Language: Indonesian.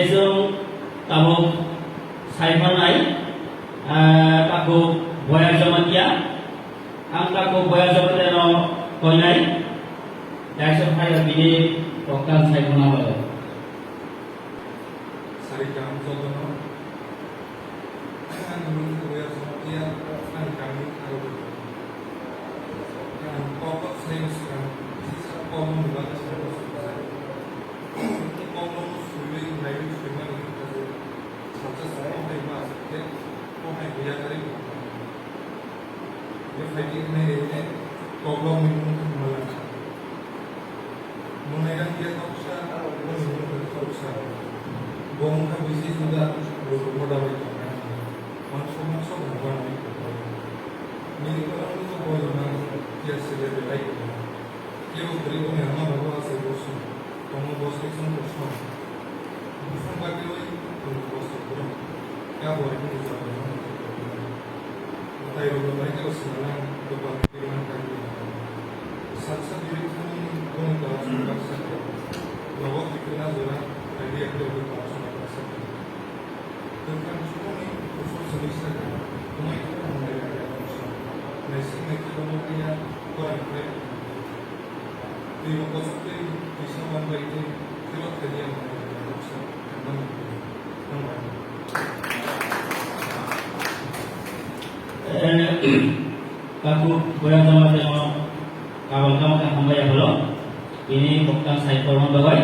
जों tabuk saifannai kaku boya jamatia ang kaku boya jamatia no koinai dasar hai bini tokan saifannai balo sarikam sotono ang boya jamatia ang kami aru ang pokok sains kan sisa common batas problem minum malam. Mengenai dia tak usah, menurut tak usah. Bong habis itu sudah bermodal itu. Masuk bukan itu. Ini orang itu boleh orang dia sedang baik. Dia beri punya nama bawa saya bos. Kamu bos itu bos. Bukan bagi orang bos itu. Ya boleh itu sahaja. Tapi orang lain kalau sebenarnya dapat firman kami. Salsa diri kami dengan bahasa bahasa. Bahwa kita zona tadi yang kita bahasa bahasa. Tentang semua ini khusus sebisa semua itu mengenai bahasa. Nasi kita punya orang kaya. Di waktu itu bisa membaik kalau tadi yang bahasa. Kaku boya jamatia no kawal kama kan hamba ya balo ini bukan saifannai bagoi